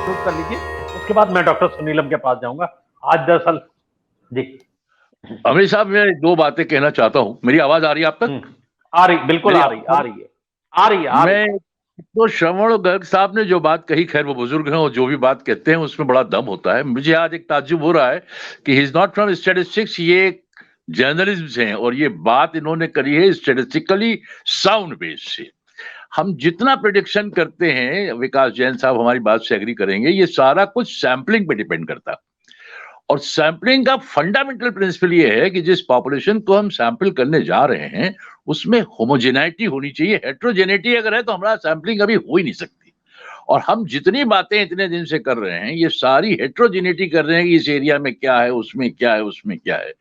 Conclude कर लीजिए, उसके बाद मैं डॉक्टर सुनीलम के पास जाऊंगा। आज दरअसल जी अमीर साहब, मैं दो बातें कहना चाहता हूं। मेरी आवाज आ रही है आप तक? आ रही, बिल्कुल मेरी आ रही, आ रही है, आ रही है, आ रही है। मैं तो श्रवण गर्ग साहब ने जो बात कही, खैर वो बुजुर्ग हैं और जो भी बात कहते हैं उसमें बड़ा दम होता है। मुझे आज एक ताज्जुब हो रहा है कि he is not from statistics, ये जर्नलिज्म से हैं और ये बात इन्होंने करी है स्टैटिस्टिकली साउंड बेस से। हम जितना प्रिडिक्शन करते हैं, विकास जैन साहब हमारी बात से एग्री करेंगे, ये सारा कुछ सैंपलिंग पे डिपेंड करता है। और सैंपलिंग का फंडामेंटल प्रिंसिपल ये है कि जिस पॉपुलेशन को हम सैंपल करने जा रहे हैं उसमें होमोजेनिटी होनी चाहिए। हेट्रोजेनिटी अगर है तो हमारा सैंपलिंग अभी हो ही नहीं सकती। और हम जितनी बातें इतने दिन से कर रहे हैं ये सारी हेट्रोजेनिटी कर रहे हैं कि इस एरिया में क्या है, उसमें क्या है, उसमें क्या है।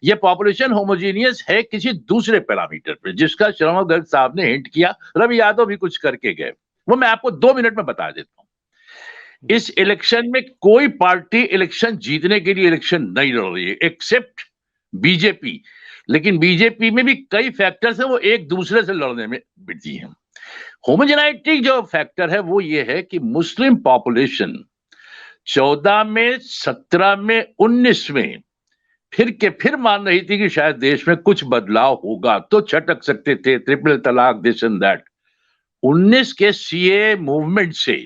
ये पॉपुलेशन होमोजीनियस है किसी दूसरे पैरामीटर पे, जिसका श्रवण गर्ग साहब ने हिंट किया, रवि यादव भी कुछ करके गए, वो मैं आपको 2 मिनट में बता देता हूं। इस इलेक्शन में कोई पार्टी इलेक्शन जीतने के लिए इलेक्शन नहीं लड़ रही है एक्सेप्ट बीजेपी। लेकिन बीजेपी में भी कई फैक्टर्स हैं, वो एक दूसरे से लड़ने में बिजी हैं। होमोजेनिटी जो फैक्टर है वो ये है कि मुस्लिम पॉपुलेशन 14 में, 17 में, 19 में फिर मान रही थी कि शायद देश में कुछ बदलाव होगा तो छटक सकते थे, ट्रिपल तलाक, दिस एंड दैट। 19 के सीए मूवमेंट से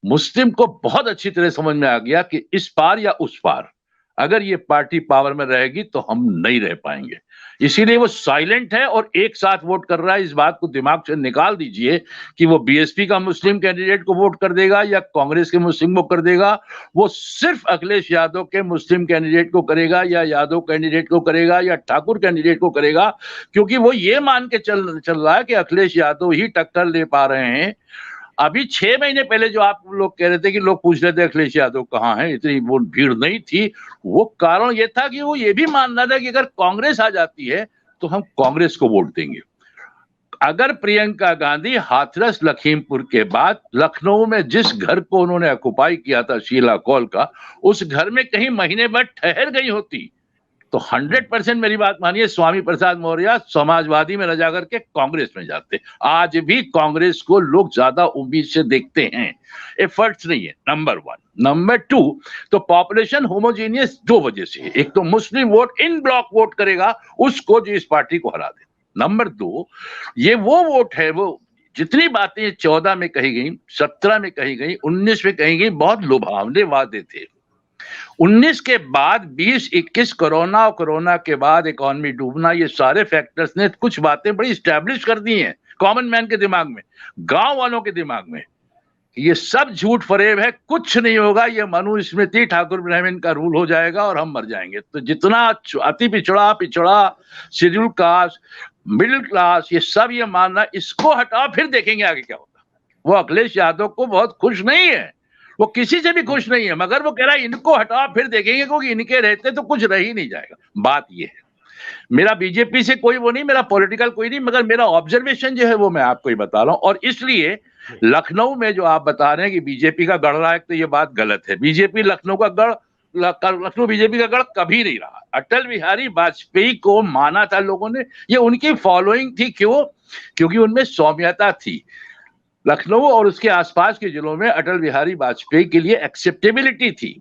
मुस्लिम को बहुत अच्छी तरह समझ में आ गया कि इस पार या उस पार अगर ये पार्टी पावर में रहेगी तो हम नहीं रह पाएंगे। इसीलिए वो साइलेंट है और एक साथ वोट कर रहा है। इस बात को दिमाग से निकाल दीजिए कि वो बीएसपी का मुस्लिम कैंडिडेट को वोट कर देगा या कांग्रेस के मुस्लिम को कर देगा। वो सिर्फ अखिलेश यादव के मुस्लिम कैंडिडेट को करेगा या यादव कैंडिडेट को करेगा या ठाकुर कैंडिडेट को करेगा, क्योंकि वो ये मान के चल रहा है कि अखिलेश यादव ही टक्कर ले पा रहे हैं। अभी 6 महीने पहले जो आप लोग कह रहे थे कि लोग पूछ रहे थे अखिलेश यादव कहाँ हैं, इतनी वो भीड़ नहीं थी, वो कारण ये था कि वो ये भी मान रहा था कि अगर कांग्रेस आ जाती है तो हम कांग्रेस को वोट देंगे। अगर प्रियंका गांधी हाथरस लखीमपुर के बाद लखनऊ में जिस घर को उन्होंने ऑक्युपाई किया था शीला कौल का, उस घर में कहीं महीने भर ठहर गई होती तो 100% मेरी बात मानिए, स्वामी प्रसाद मौर्य समाजवादी में न जाकर के कांग्रेस में जाते। आज भी कांग्रेस को लोग ज्यादा उम्मीद से देखते हैं, एफर्ट्स नहीं है, नंबर 1। नंबर 2, तो पॉपुलेशन होमोजीनियस 2 वजह से। एक तो मुस्लिम वोट इन ब्लॉक वोट करेगा उसको जो इस पार्टी को हरा दे। नंबर 2, ये वो वोट है, वो जितनी बातें 14 में कही गई, 17 में कही गई, 19 में कही गई, बहुत लुभावने वादे थे। 19 के बाद 20, 21 कोरोना और कोरोना के बाद इकोनॉमी डूबना, ये सारे फैक्टर्स ने कुछ बातें बड़ी स्टैब्लिश कर दी हैं कॉमन मैन के दिमाग में, गांव वालों के दिमाग में। ये सब झूठ फरेब है, कुछ नहीं होगा, ये मनुस्मृति ठाकुर ब्राह्मण का रूल हो जाएगा और हम मर जाएंगे। तो जितना अति पिछड़ा शेड्यूल कास्ट, मिडिल क्लास, ये सब ये मानना, इसको हटाओ फिर देखेंगे आगे क्या होता। वो अखिलेश यादव को बहुत खुश नहीं है, वो किसी से भी खुश नहीं है, मगर वो कह रहा है इनको हटाओ फिर देखेंगे, क्योंकि इनके रहते तो कुछ रह ही नहीं जाएगा। बात ये है, मेरा बीजेपी से कोई वो नहीं, मेरा पॉलिटिकल कोई नहीं, मगर मेरा ऑब्जर्वेशन जो है वो मैं आपको ही बता रहा हूं। और इसलिए लखनऊ में जो आप बता रहे हैं कि बीजेपी का गढ़ रहा है, तो ये बात गलत है। बीजेपी लखनऊ का गढ़, लखनऊ बीजेपी का गढ़ कभी नहीं रहा। अटल बिहारी वाजपेयी को माना था लोगों ने, ये उनकी फॉलोइंग थी। क्यों? क्योंकि उनमें सौम्यता थी। लखनऊ और उसके आसपास के जिलों में अटल बिहारी वाजपेयी के लिए एक्सेप्टेबिलिटी थी।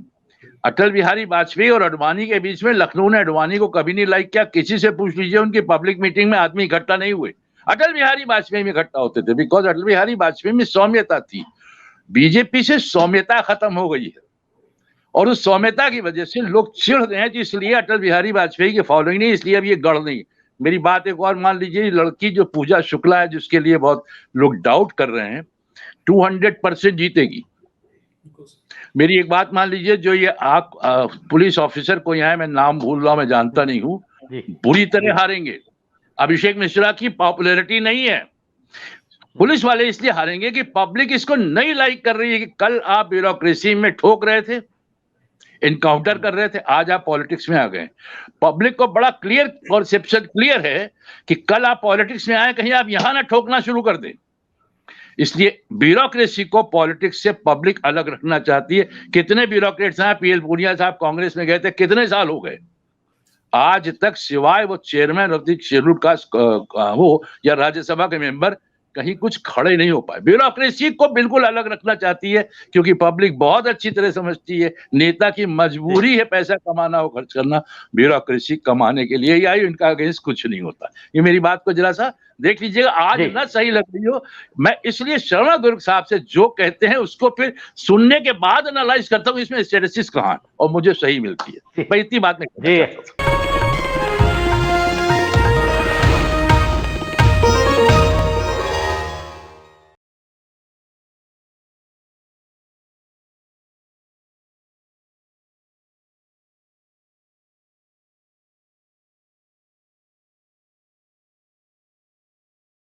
अटल बिहारी वाजपेयी और अडवाणी के बीच में लखनऊ ने अडवाणी को कभी नहीं लाइक किया। किसी से पूछ लीजिए, उनकी पब्लिक मीटिंग में आदमी इकट्ठा नहीं हुए, अटल बिहारी वाजपेयी में इकट्ठा होते थे, बिकॉज अटल बिहारी वाजपेयी में सौम्यता थी। बीजेपी से सौम्यता खत्म हो गई है और उस सौम्यता की वजह से लोग चिढ़ रहे हैं, इसलिए अटल बिहारी वाजपेयी की फॉलोइंग नहीं, इसलिए अब ये गढ़ नहीं। मेरी बात एक और मान लीजिए, लड़की जो पूजा शुक्ला है, जिसके लिए बहुत लोग डाउट कर रहे हैं, 200% जीतेगी। मेरी एक बात मान लीजिए, जो ये आप पुलिस ऑफिसर को यहाँ, मैं नाम भूल रहा हूं, मैं जानता नहीं हूं, बुरी तरह हारेंगे। अभिषेक मिश्रा की पॉपुलैरिटी नहीं है, पुलिस वाले इसलिए हारेंगे कि पब्लिक इसको नहीं लाइक कर रही है। कि कल आप ब्यूरोक्रेसी में ठोक रहे थे, इनकाउंटर कर रहे थे, आज आप पॉलिटिक्स में आ गए। पब्लिक को बड़ा क्लियर कॉन्सेप्शन क्लियर है कि कल आप पॉलिटिक्स में आए, कहीं आप यहां ना ठोकना शुरू कर दें। इसलिए ब्यूरोक्रेसी को पॉलिटिक्स से पब्लिक अलग रखना चाहती है। कितने ब्यूरोक्रेट्स हैं, पीएल पूनिया साहब कांग्रेस में गए थे, कितने साल हो गए, आज तक सिवाय वो chairman of the scheduled caste हो या राज्यसभा के मेंबर, कहीं कुछ खड़े नहीं हो पाए। ब्यूरोक्रेसी को बिल्कुल अलग रखना चाहती है क्योंकि पब्लिक बहुत अच्छी तरह समझती है नेता की मजबूरी है पैसा कमाना और खर्च करना, ब्यूरोक्रेसी कमाने के लिए, या इनका अगेंस्ट कुछ नहीं होता। ये मेरी बात को जरा सा देख लीजिएगा, आज ना सही लग रही हो, मैं इसलिए शर्मा गर्ग साहब से जो कहते हैं उसको फिर सुनने के बाद एनालाइज करता हूँ इसमें स्टैटिस्टिक्स कहाँ है और मुझे सही मिलती है। मैं इतनी बात नहीं करना चाहता हूं।